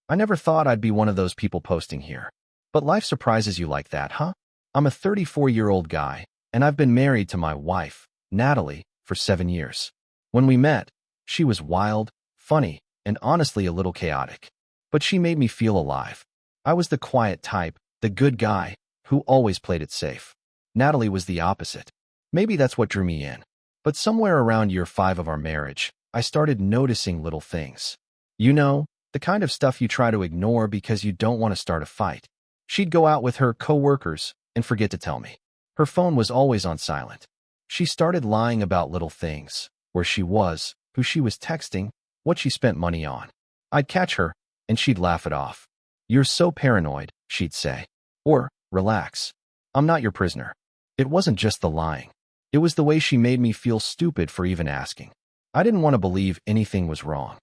I never thought I'd be one of those people posting here. But life surprises you like that, huh? I'm a 34-year-old guy, and I've been married to my wife, Natalie, for 7 years. When we met, she was wild, funny, and honestly a little chaotic. But she made me feel alive. I was the quiet type, the good guy, who always played it safe. Natalie was the opposite. Maybe that's what drew me in. But somewhere around year 5 of our marriage, I started noticing little things. You know, the kind of stuff you try to ignore because you don't want to start a fight. She'd go out with her co-workers and forget to tell me. Her phone was always on silent. She started lying about little things, where she was, who she was texting, what she spent money on. I'd catch her, and she'd laugh it off. "You're so paranoid," she'd say. Or, "Relax. I'm not your prisoner." It wasn't just the lying. It was the way she made me feel stupid for even asking. I didn't want to believe anything was wrong.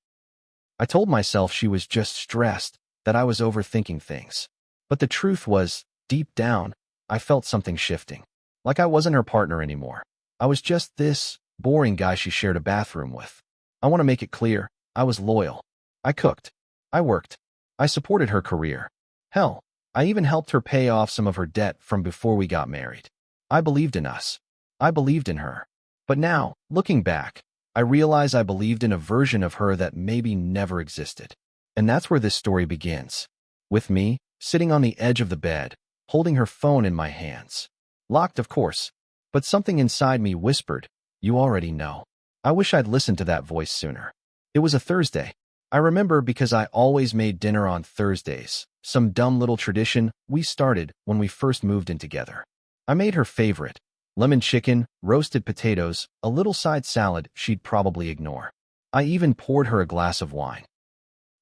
I told myself she was just stressed, that I was overthinking things. But the truth was, deep down, I felt something shifting. Like I wasn't her partner anymore. I was just this boring guy she shared a bathroom with. I want to make it clear, I was loyal. I cooked. I worked. I supported her career. Hell, I even helped her pay off some of her debt from before we got married. I believed in us. I believed in her. But now, looking back, I realize I believed in a version of her that maybe never existed. And that's where this story begins. With me, sitting on the edge of the bed, holding her phone in my hands. Locked, of course, but something inside me whispered, "You already know." I wish I'd listened to that voice sooner. It was a Thursday. I remember because I always made dinner on Thursdays, some dumb little tradition we started when we first moved in together. I made her favorite, lemon chicken, roasted potatoes, a little side salad she'd probably ignore. I even poured her a glass of wine.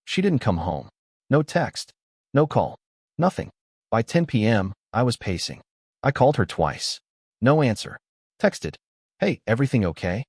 She didn't come home. No text. No call. Nothing. By 10 p.m., I was pacing. I called her twice. No answer. Texted, "Hey, everything okay?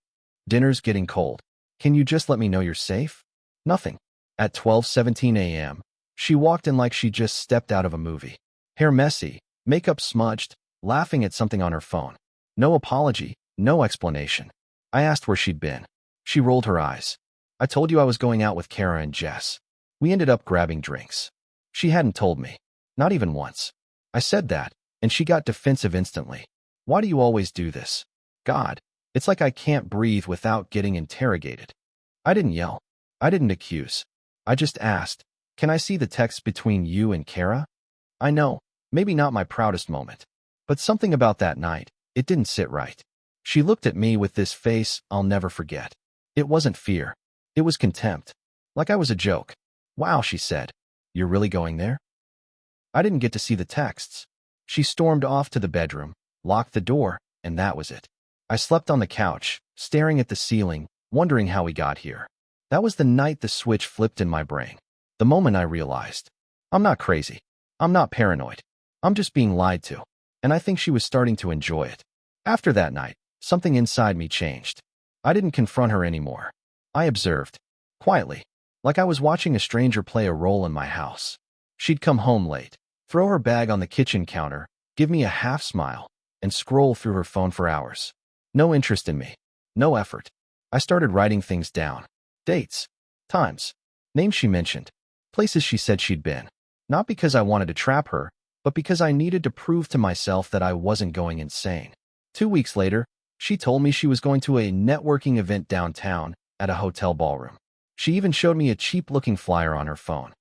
Dinner's getting cold. Can you just let me know you're safe?" Nothing. At 12:17 a.m., she walked in like she just stepped out of a movie. Hair messy, makeup smudged, laughing at something on her phone. No apology, no explanation. I asked where she'd been. She rolled her eyes. "I told you I was going out with Kara and Jess. We ended up grabbing drinks." She hadn't told me. Not even once. I said that, and she got defensive instantly. "Why do you always do this? God, it's like I can't breathe without getting interrogated." I didn't yell. I didn't accuse. I just asked, "Can I see the text between you and Kara?" I know, maybe not my proudest moment. But something about that night, it didn't sit right. She looked at me with this face I'll never forget. It wasn't fear. It was contempt. Like I was a joke. "Wow," she said. "You're really going there?" I didn't get to see the texts. She stormed off to the bedroom, locked the door, and that was it. I slept on the couch, staring at the ceiling, wondering how we got here. That was the night the switch flipped in my brain. The moment I realized, I'm not crazy. I'm not paranoid. I'm just being lied to. And I think she was starting to enjoy it. After that night, something inside me changed. I didn't confront her anymore. I observed, quietly, like I was watching a stranger play a role in my house. She'd come home late, throw her bag on the kitchen counter, give me a half smile, and scroll through her phone for hours. No interest in me. No effort. I started writing things down. Dates. Times. Names she mentioned. Places she said she'd been. Not because I wanted to trap her, but because I needed to prove to myself that I wasn't going insane. 2 weeks later, she told me she was going to a networking event downtown at a hotel ballroom. She even showed me a cheap-looking flyer on her phone.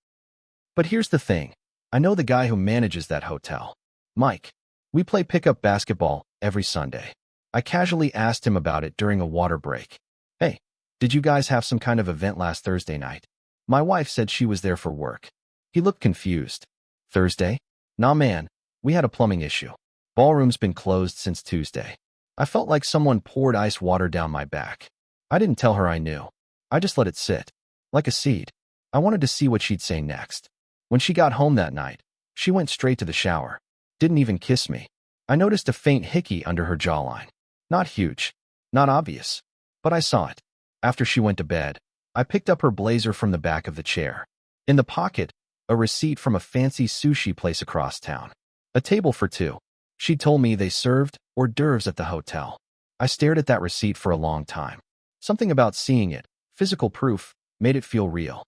But here's the thing. I know the guy who manages that hotel. Mike. We play pickup basketball every Sunday. I casually asked him about it during a water break. "Hey, did you guys have some kind of event last Thursday night?" My wife said she was there for work. He looked confused. "Thursday? Nah, man. We had a plumbing issue. Ballroom's been closed since Tuesday." I felt like someone poured ice water down my back. I didn't tell her I knew. I just let it sit. Like a seed. I wanted to see what she'd say next. When she got home that night, she went straight to the shower. Didn't even kiss me. I noticed a faint hickey under her jawline. Not huge. Not obvious. But I saw it. After she went to bed, I picked up her blazer from the back of the chair. In the pocket, a receipt from a fancy sushi place across town. A table for two. She told me they served hors d'oeuvres at the hotel. I stared at that receipt for a long time. Something about seeing it, physical proof, made it feel real.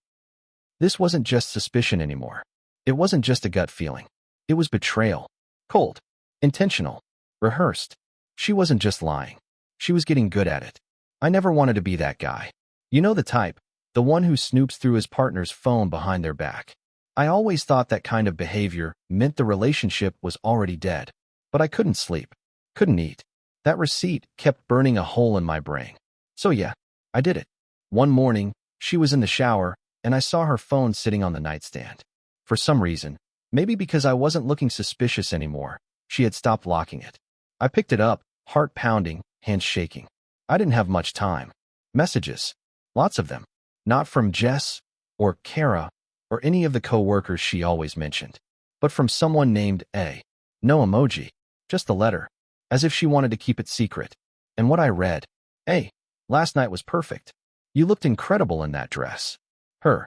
This wasn't just suspicion anymore. It wasn't just a gut feeling. It was betrayal. Cold. Intentional. Rehearsed. She wasn't just lying. She was getting good at it. I never wanted to be that guy. You know the type, the one who snoops through his partner's phone behind their back. I always thought that kind of behavior meant the relationship was already dead. But I couldn't sleep. Couldn't eat. That receipt kept burning a hole in my brain. So yeah, I did it. One morning, she was in the shower, and I saw her phone sitting on the nightstand. For some reason, maybe because I wasn't looking suspicious anymore, she had stopped locking it. I picked it up, heart pounding, hands shaking. I didn't have much time. Messages. Lots of them. Not from Jess, or Kara, or any of the co-workers she always mentioned, but from someone named A. No emoji, just a letter, as if she wanted to keep it secret. And what I read, "Hey, last night was perfect. You looked incredible in that dress." Her.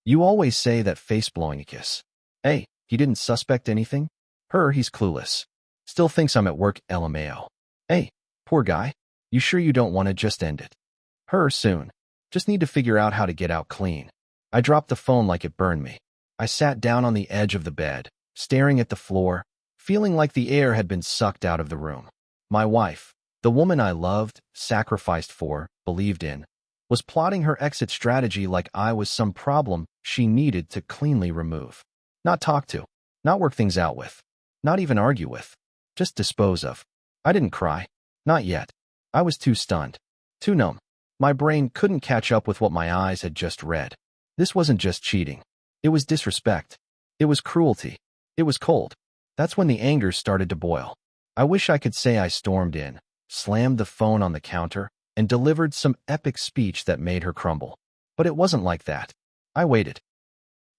"You always say that face-blowing kiss." Hey, he didn't suspect anything? Her, he's clueless. Still thinks I'm at work, LMAO. Hey, poor guy. You sure you don't want to just end it? Her, soon. Just need to figure out how to get out clean. I dropped the phone like it burned me. I sat down on the edge of the bed, staring at the floor, feeling like the air had been sucked out of the room. My wife, the woman I loved, sacrificed for, believed in, was plotting her exit strategy like I was some problem she needed to cleanly remove. Not talk to, not work things out with, not even argue with, just dispose of. I didn't cry. Not yet. I was too stunned, too numb. My brain couldn't catch up with what my eyes had just read. This wasn't just cheating. It was disrespect. It was cruelty. It was cold. That's when the anger started to boil. I wish I could say I stormed in, slammed the phone on the counter, and delivered some epic speech that made her crumble. But it wasn't like that. I waited.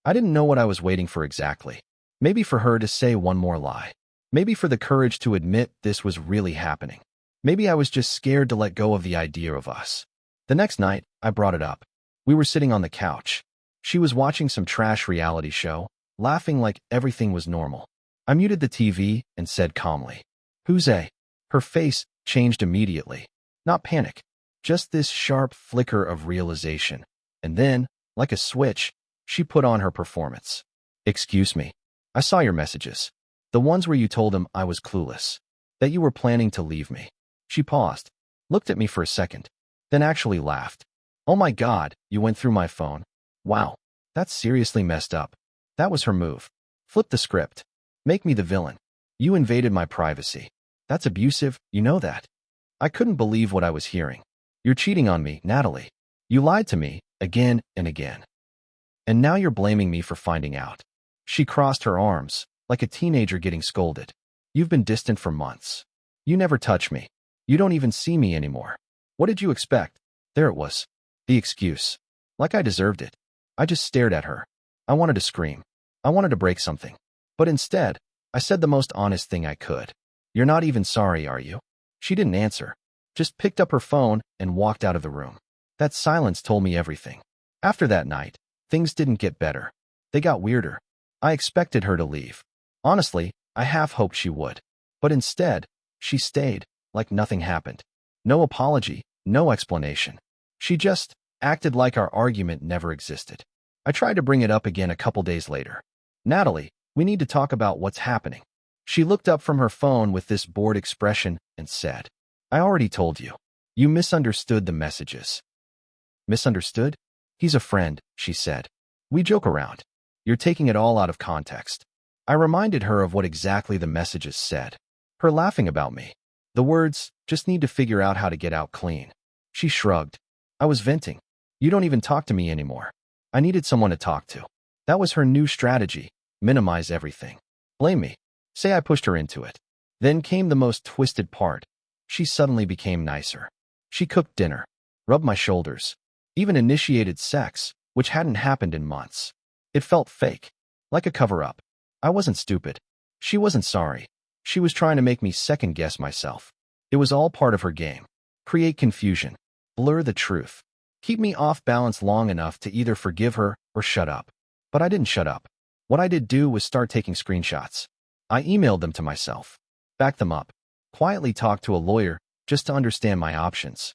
I didn't know what I was waiting for exactly. Maybe for her to say one more lie. Maybe for the courage to admit this was really happening. Maybe I was just scared to let go of the idea of us. The next night, I brought it up. We were sitting on the couch. She was watching some trash reality show, laughing like everything was normal. I muted the TV and said calmly, "Who's A?" Her face changed immediately. Not panic, just this sharp flicker of realization. And then, like a switch, she put on her performance. "Excuse me. I saw your messages. The ones where you told him I was clueless. That you were planning to leave me." She paused, looked at me for a second, then actually laughed. "Oh my God, you went through my phone. Wow, that's seriously messed up." That was her move. Flip the script. Make me the villain. You invaded my privacy. That's abusive, you know that. I couldn't believe what I was hearing. You're cheating on me, Natalie. You lied to me, again and again. And now you're blaming me for finding out. She crossed her arms, like a teenager getting scolded. You've been distant for months. You never touch me. You don't even see me anymore. What did you expect? There it was. The excuse. Like I deserved it. I just stared at her. I wanted to scream. I wanted to break something. But instead, I said the most honest thing I could. You're not even sorry, are you? She didn't answer. Just picked up her phone and walked out of the room. That silence told me everything. After that night, things didn't get better. They got weirder. I expected her to leave. Honestly, I half hoped she would. But instead, she stayed, like nothing happened. No apology, no explanation. She just acted like our argument never existed. I tried to bring it up again a couple days later. "Natalie, we need to talk about what's happening." She looked up from her phone with this bored expression and said, "I already told you. You misunderstood the messages." "Misunderstood? He's a friend," she said. "We joke around. You're taking it all out of context." I reminded her of what exactly the messages said. Her laughing about me. The words, "just need to figure out how to get out clean." She shrugged. I was venting. "You don't even talk to me anymore." I needed someone to talk to. That was her new strategy. Minimize everything. Blame me. Say I pushed her into it. Then came the most twisted part. She suddenly became nicer. She cooked dinner, rubbed my shoulders, even initiated sex, which hadn't happened in months. It felt fake, like a cover-up. I wasn't stupid. She wasn't sorry. She was trying to make me second-guess myself. It was all part of her game. Create confusion. Blur the truth. Keep me off balance long enough to either forgive her or shut up. But I didn't shut up. What I did do was start taking screenshots. I emailed them to myself. Backed them up. Quietly talked to a lawyer just to understand my options.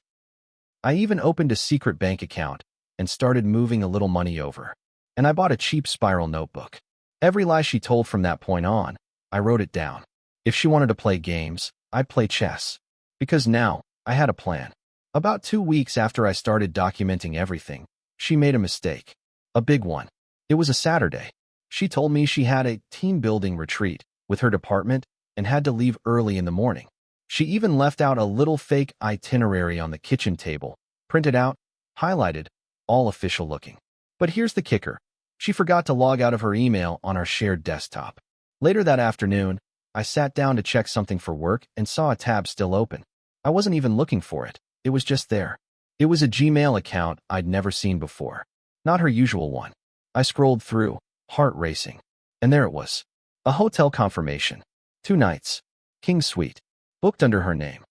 I even opened a secret bank account and started moving a little money over. and I bought a cheap spiral notebook. Every lie she told from that point on, I wrote it down. If she wanted to play games, I'd play chess. Because now, I had a plan. About 2 weeks after I started documenting everything, she made a mistake. A big one. It was a Saturday. She told me she had a team-building retreat with her department and had to leave early in the morning. She even left out a little fake itinerary on the kitchen table, printed out, highlighted, all official looking. But here's the kicker. She forgot to log out of her email on our shared desktop. Later that afternoon, I sat down to check something for work and saw a tab still open. I wasn't even looking for it. It was just there. It was a Gmail account I'd never seen before. Not her usual one. I scrolled through, heart racing. And there it was. A hotel confirmation. 2 nights. King Suite. Booked under her name.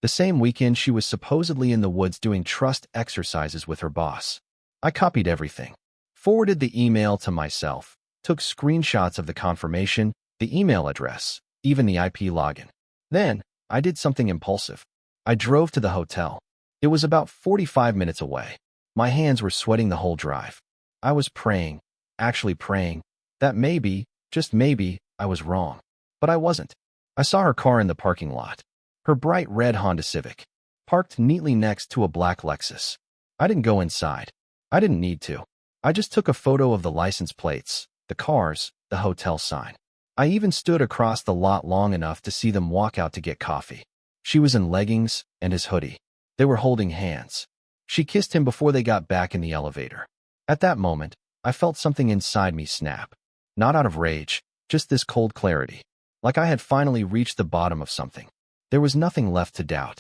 The same weekend she was supposedly in the woods doing trust exercises with her boss. I copied everything. Forwarded the email to myself. Took screenshots of the confirmation, the email address, even the IP login. Then, I did something impulsive. I drove to the hotel. It was about 45 minutes away. My hands were sweating the whole drive. I was praying, actually praying, that maybe, just maybe, I was wrong. But I wasn't. I saw her car in the parking lot. Her bright red Honda Civic, parked neatly next to a black Lexus. I didn't go inside. I didn't need to. I just took a photo of the license plates, the cars, the hotel sign. I even stood across the lot long enough to see them walk out to get coffee. She was in leggings and his hoodie. They were holding hands. She kissed him before they got back in the elevator. At that moment, I felt something inside me snap. Not out of rage, just this cold clarity. Like I had finally reached the bottom of something. There was nothing left to doubt.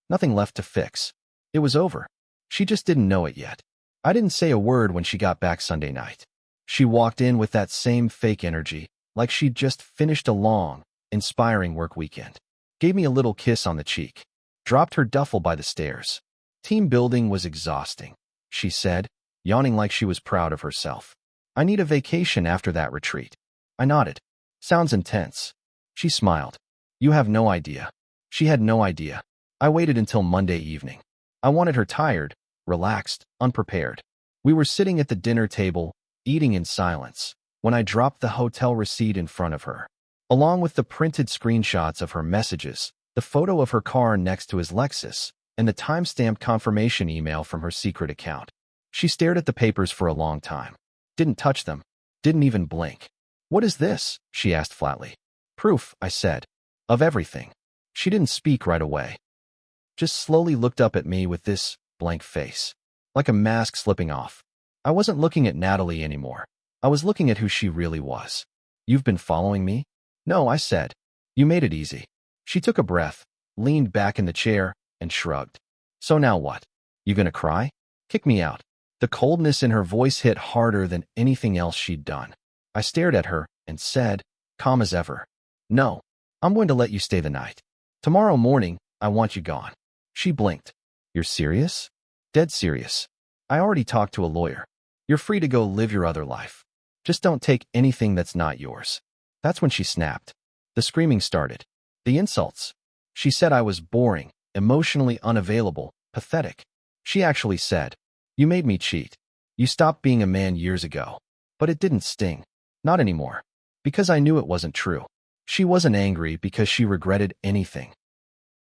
Nothing left to fix. It was over. She just didn't know it yet. I didn't say a word when she got back Sunday night. She walked in with that same fake energy, like she'd just finished a long, inspiring work weekend. Gave me a little kiss on the cheek. Dropped her duffel by the stairs. Team building was exhausting, she said, yawning like she was proud of herself. I need a vacation after that retreat. I nodded. Sounds intense. She smiled. You have no idea. She had no idea. I waited until Monday evening. I wanted her tired, relaxed, unprepared. We were sitting at the dinner table, eating in silence, when I dropped the hotel receipt in front of her. Along with the printed screenshots of her messages, the photo of her car next to his Lexus, and the timestamped confirmation email from her secret account. She stared at the papers for a long time. Didn't touch them. Didn't even blink. What is this? She asked flatly. Proof, I said. Of everything. She didn't speak right away. Just slowly looked up at me with this blank face. Like a mask slipping off. I wasn't looking at Natalie anymore. I was looking at who she really was. You've been following me? No, I said. You made it easy. She took a breath, leaned back in the chair, and shrugged. So now what? You gonna cry? Kick me out. The coldness in her voice hit harder than anything else she'd done. I stared at her and said, calm as ever, no, I'm going to let you stay the night. Tomorrow morning, I want you gone. She blinked. You're serious? Dead serious. I already talked to a lawyer. You're free to go live your other life. Just don't take anything that's not yours. That's when she snapped. The screaming started. The insults. She said I was boring, emotionally unavailable, pathetic. She actually said, you made me cheat. You stopped being a man years ago. But it didn't sting. Not anymore. Because I knew it wasn't true. She wasn't angry because she regretted anything.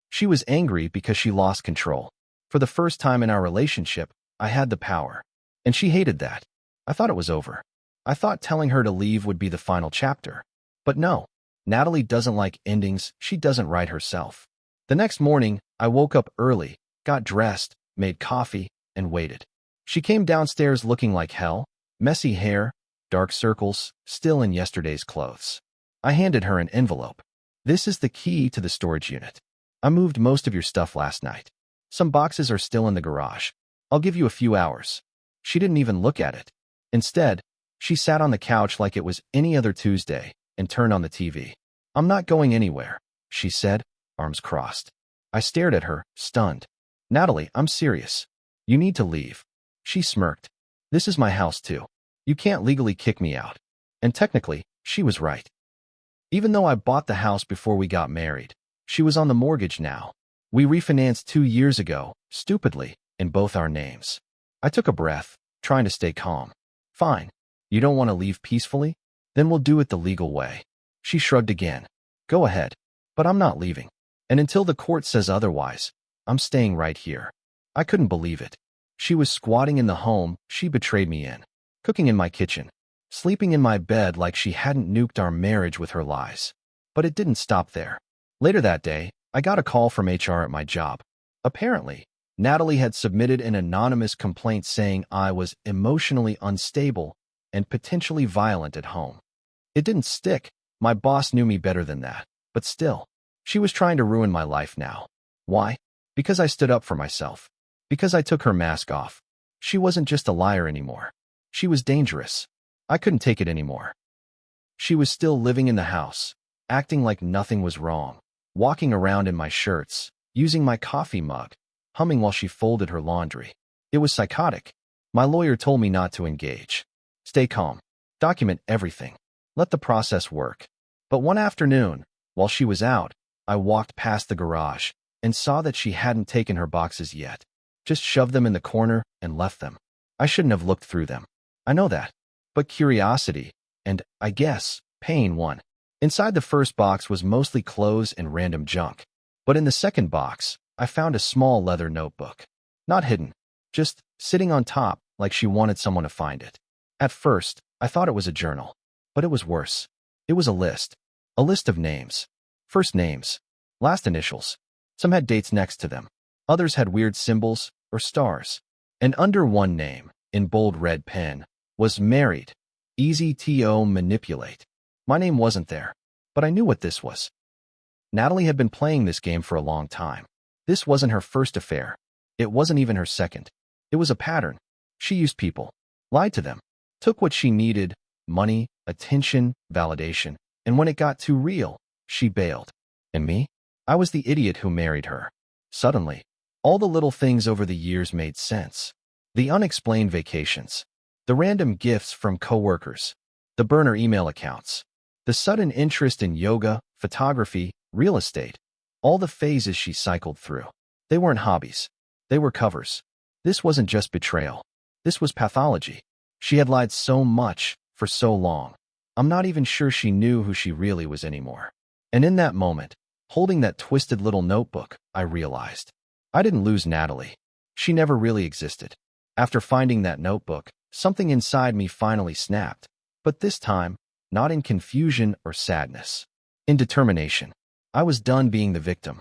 She was angry because she lost control. For the first time in our relationship, I had the power. And she hated that. I thought it was over. I thought telling her to leave would be the final chapter. But no. Natalie doesn't like endings she doesn't write herself. The next morning, I woke up early, got dressed, made coffee, and waited. She came downstairs looking like hell, messy hair, dark circles, still in yesterday's clothes. I handed her an envelope. This is the key to the storage unit. I moved most of your stuff last night. Some boxes are still in the garage. I'll give you a few hours. She didn't even look at it. Instead, she sat on the couch like it was any other Tuesday and turned on the TV. I'm not going anywhere, she said, arms crossed. I stared at her, stunned. Natalie, I'm serious. You need to leave. She smirked. This is my house too. You can't legally kick me out. And technically, she was right. Even though I bought the house before we got married, she was on the mortgage now. We refinanced 2 years ago, stupidly, in both our names. I took a breath, trying to stay calm. Fine. You don't want to leave peacefully? Then we'll do it the legal way. She shrugged again. Go ahead. But I'm not leaving. And until the court says otherwise, I'm staying right here. I couldn't believe it. She was squatting in the home she betrayed me in, cooking in my kitchen, sleeping in my bed like she hadn't nuked our marriage with her lies. But it didn't stop there. Later that day, I got a call from HR at my job. Apparently, Natalie had submitted an anonymous complaint saying I was emotionally unstable and potentially violent at home. It didn't stick. My boss knew me better than that. But still, she was trying to ruin my life now. Why? Because I stood up for myself. Because I took her mask off. She wasn't just a liar anymore. She was dangerous. I couldn't take it anymore. She was still living in the house, acting like nothing was wrong, walking around in my shirts, using my coffee mug, humming while she folded her laundry. It was psychotic. My lawyer told me not to engage. Stay calm. Document everything. Let the process work. But one afternoon, while she was out, I walked past the garage and saw that she hadn't taken her boxes yet. Just shoved them in the corner and left them. I shouldn't have looked through them. I know that. But curiosity, and, I guess, pain won. Inside the first box was mostly clothes and random junk. But in the second box, I found a small leather notebook. Not hidden, just sitting on top like she wanted someone to find it. At first, I thought it was a journal. But it was worse. It was a list. A list of names. First names. Last initials. Some had dates next to them. Others had weird symbols or stars. And under one name, in bold red pen, was married. Easy to manipulate. My name wasn't there, but I knew what this was. Natalie had been playing this game for a long time. This wasn't her first affair. It wasn't even her second. It was a pattern. She used people, lied to them, took what she needed, money, attention, validation, and when it got too real, she bailed. And me? I was the idiot who married her. Suddenly, all the little things over the years made sense. The unexplained vacations, the random gifts from coworkers, the burner email accounts, the sudden interest in yoga, photography, real estate, all the phases she cycled through. They weren't hobbies. They were covers. This wasn't just betrayal. This was pathology. She had lied so much for so long. I'm not even sure she knew who she really was anymore. And in that moment, holding that twisted little notebook, I realized I didn't lose Natalie. She never really existed. After finding that notebook, something inside me finally snapped. But this time, not in confusion or sadness. In determination. I was done being the victim.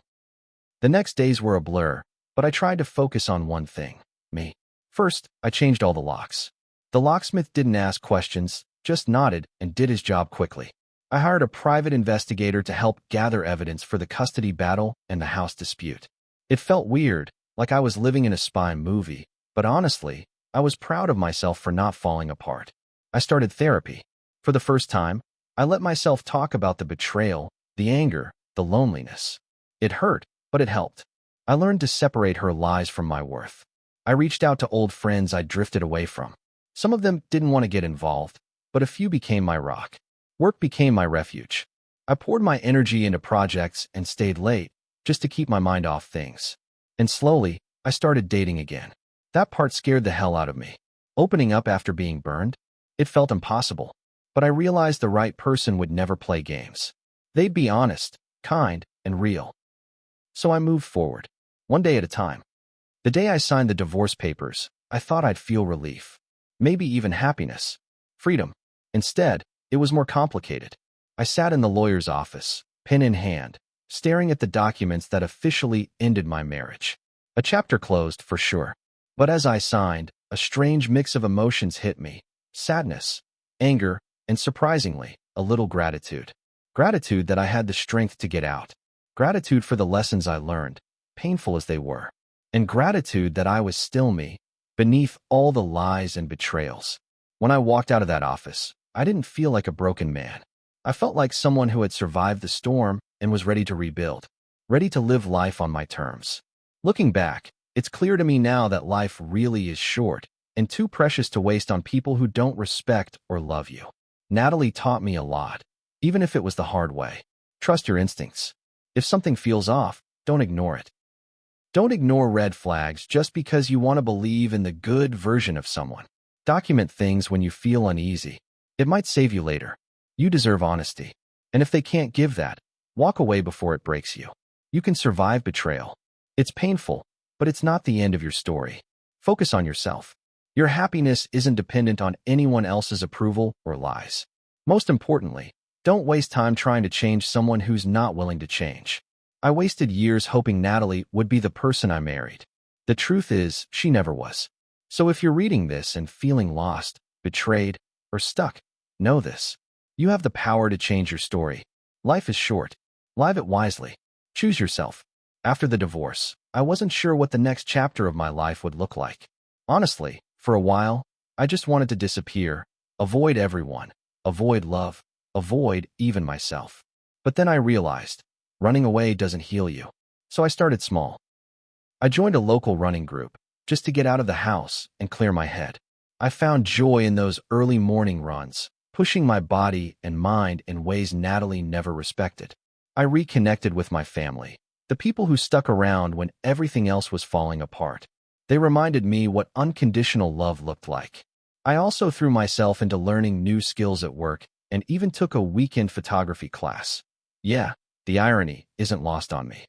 The next days were a blur, but I tried to focus on one thing. Me. First, I changed all the locks. The locksmith didn't ask questions, just nodded and did his job quickly. I hired a private investigator to help gather evidence for the custody battle and the house dispute. It felt weird, like I was living in a spy movie, but honestly, I was proud of myself for not falling apart. I started therapy. For the first time, I let myself talk about the betrayal, the anger, the loneliness. It hurt, but it helped. I learned to separate her lies from my worth. I reached out to old friends I'd drifted away from. Some of them didn't want to get involved, but a few became my rock. Work became my refuge. I poured my energy into projects and stayed late, just to keep my mind off things. And slowly, I started dating again. That part scared the hell out of me. Opening up after being burned? It felt impossible. But I realized the right person would never play games. They'd be honest, kind, and real. So I moved forward, one day at a time. The day I signed the divorce papers, I thought I'd feel relief. Maybe even happiness. Freedom. Instead, it was more complicated. I sat in the lawyer's office, pen in hand, staring at the documents that officially ended my marriage. A chapter closed, for sure. But as I signed, a strange mix of emotions hit me. Sadness, anger, and surprisingly, a little gratitude. Gratitude that I had the strength to get out. Gratitude for the lessons I learned, painful as they were. And gratitude that I was still me, beneath all the lies and betrayals. When I walked out of that office, I didn't feel like a broken man. I felt like someone who had survived the storm and was ready to rebuild, ready to live life on my terms. Looking back, it's clear to me now that life really is short and too precious to waste on people who don't respect or love you. Natalie taught me a lot, even if it was the hard way. Trust your instincts. If something feels off, don't ignore it. Don't ignore red flags just because you want to believe in the good version of someone. Document things when you feel uneasy. It might save you later. You deserve honesty. And if they can't give that, walk away before it breaks you. You can survive betrayal. It's painful, but it's not the end of your story. Focus on yourself. Your happiness isn't dependent on anyone else's approval or lies. Most importantly, don't waste time trying to change someone who's not willing to change. I wasted years hoping Natalie would be the person I married. The truth is, she never was. So if you're reading this and feeling lost, betrayed, or stuck, know this. You have the power to change your story. Life is short. Live it wisely. Choose yourself. After the divorce, I wasn't sure what the next chapter of my life would look like. Honestly, for a while, I just wanted to disappear, avoid everyone, avoid love, avoid even myself. But then I realized, running away doesn't heal you. So I started small. I joined a local running group, just to get out of the house and clear my head. I found joy in those early morning runs, pushing my body and mind in ways Natalie never respected. I reconnected with my family, the people who stuck around when everything else was falling apart. They reminded me what unconditional love looked like. I also threw myself into learning new skills at work and even took a weekend photography class. Yeah, the irony isn't lost on me.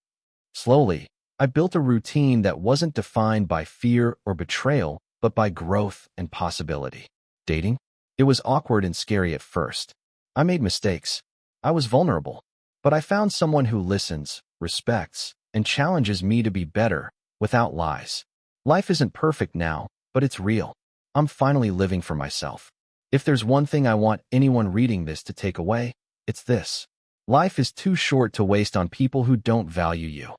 Slowly, I built a routine that wasn't defined by fear or betrayal, but by growth and possibility. Dating? It was awkward and scary at first. I made mistakes. I was vulnerable. But I found someone who listens, respects, and challenges me to be better, without lies. Life isn't perfect now, but it's real. I'm finally living for myself. If there's one thing I want anyone reading this to take away, it's this. Life is too short to waste on people who don't value you.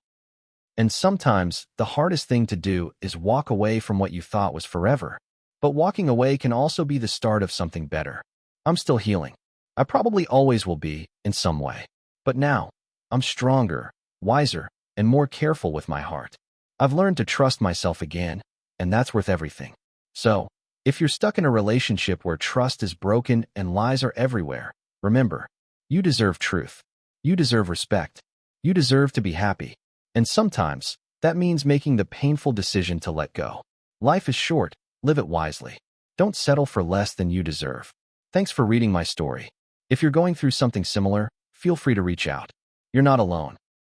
And sometimes, the hardest thing to do is walk away from what you thought was forever. But walking away can also be the start of something better. I'm still healing. I probably always will be, in some way. But now, I'm stronger, wiser, and more careful with my heart. I've learned to trust myself again, and that's worth everything. So, if you're stuck in a relationship where trust is broken and lies are everywhere, remember, you deserve truth. You deserve respect. You deserve to be happy. And sometimes, that means making the painful decision to let go. Life is short. Live it wisely. Don't settle for less than you deserve. Thanks for reading my story. If you're going through something similar, feel free to reach out. You're not alone.